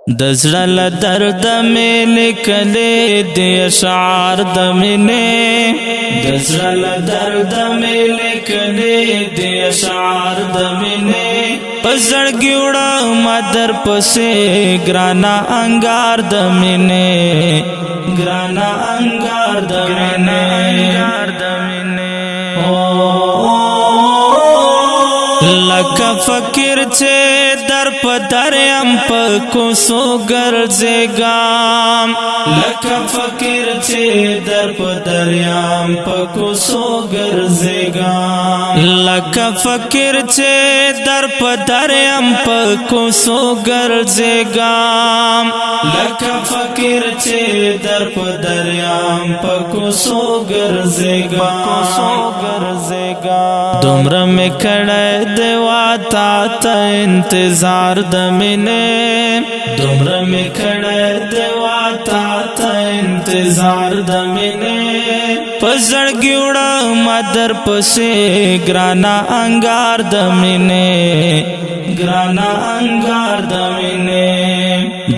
دزړل درد مې لیکلې د اشعار د مینې دزړل درد مې لیکلې د اشعار د مینې پزړګي وړه مدر پسې ګرانا انګار د مینې ګرانا انګار د مینې لکه فکر چې در په دریم په کوڅو ګرځېږم لکه فکر چې در په دریم په کوڅو ګرځېږم لکه فکر چې در په دریم په کوڅو ګرځېږم لکه فکر چې در په دریم په کوڅو ګرځېږم دومره مې کړی دیوا تا ته انتظار د مینې دومره مې کړی دیوا تا ته انتظار د مینې په زړګي وړه مدر پسې ګرانا انګار د مینې ګرانا انګار د مینې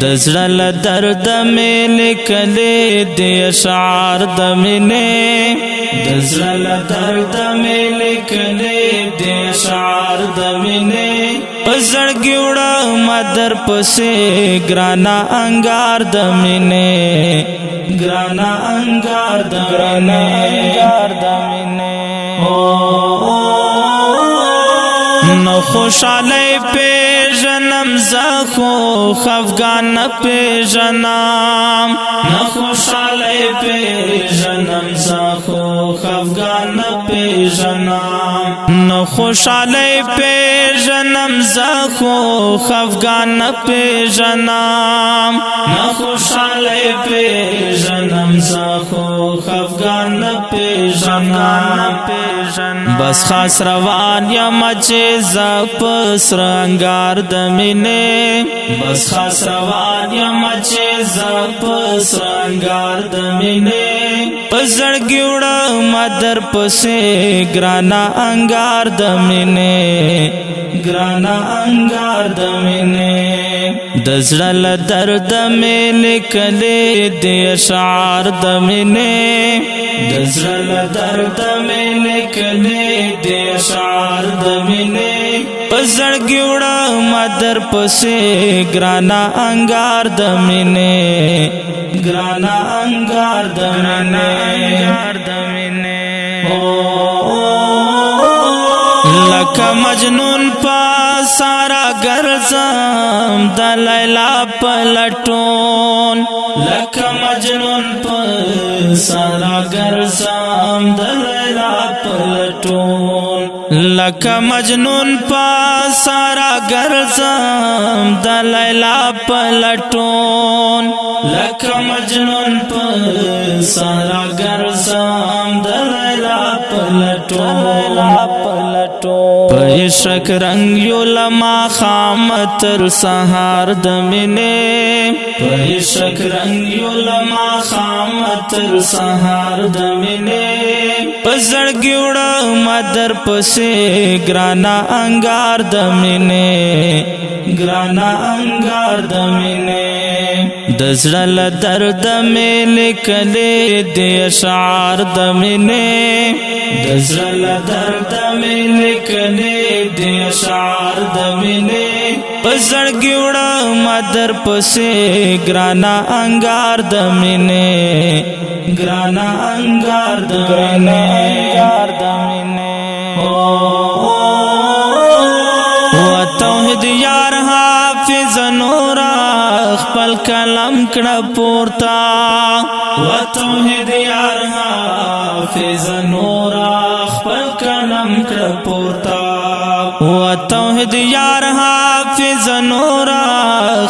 د زړه له درده مې لیکلې د اشعار د مینې د زړه له درده مې لیکلې د اشعار د مینې په زړګي وړه مدر پسې ګرانا انګار د مینې ګرانا انګار د مینې نو خوشالی پیژنم زخو خفگان پیژنم نو خوشالی پیژنم زخو خفگان پیژنم نو خوشالی پیژنم زخو خفگان پیژنم نو خوشالی پیژنم زخو خفگان پیژنم بس خاص روان یم چې زپ سرنګار د مینې بس خاص روان یم چې زپ سرنګار د مینې په زړګي وړه مدر پسې ګرانا انګار د مینې ګرانا انګار د مینې د زړه له درده مې لیکلې د اشعار د مینې د زړه له درده مې لیکلې د اشعار د مینې په زړګي وړه مدر پسې ګرانا انګار د مینې ګرانا انګار د مینې لکه مجنون پا سارا ګرځم د لیلا په لټون لکه مجنون پا سارا ګرځم د لیلا په لټون لکه مجنون پا سارا ګرځم د لیلا په لټون لکه مجنون پا سارا ګرځم د لیلا په لټون په عشق رنگ یو لما خام تر سهار د مینې په عشق رنگ یو لما خام تر سهار د مینې په زړګي وړه مدر پسې ګرانا انګار د مینې ګرانا انګار د مینې د زړه له درده مې لیکلې د اشعار د مینې د زړه له درده مې لیکلې د اشعار د مینې په زړګي وړه مدر پسې ګرانا انګار د مینې ګرانا انګار د مینې و توحید یار حافظ نورا خپل کلم کړه پورتا و توحید یار حافظ نورا خپل کلم کړه پورتا و توحید یار حافظ نورا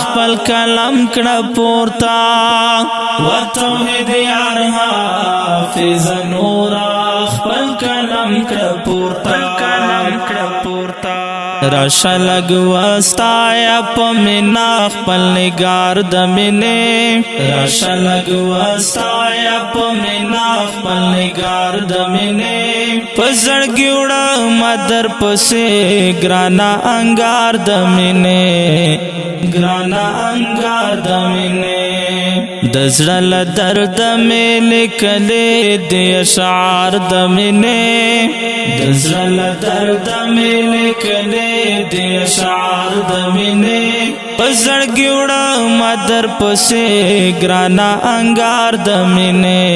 خپل کلم کړه پورتا و توحید یار حافظ نورا خپل کلم کړه پورتا راشه لګ وستایا په مینا خپل نگار د مینې راشه لګ وستایا په مینا خپل نگار د مینې په زړګي وړه مدر پسې ګرانا انګار د مینې ګرانا انګار د مینې د زړه له درد مې لیکلې دي اشعار د مینې د زړه له درد مې لیکلې دي اشعار د مینې په زړګي وړم در پسې ګرانا انګار د مینې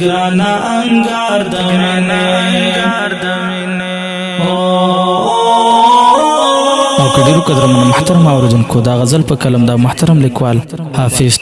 ګرانا انګار د مینې او که ډیرو قدرمنو محترم اوریدونکو دا غزل په کلم د محترم لیکوال حافظ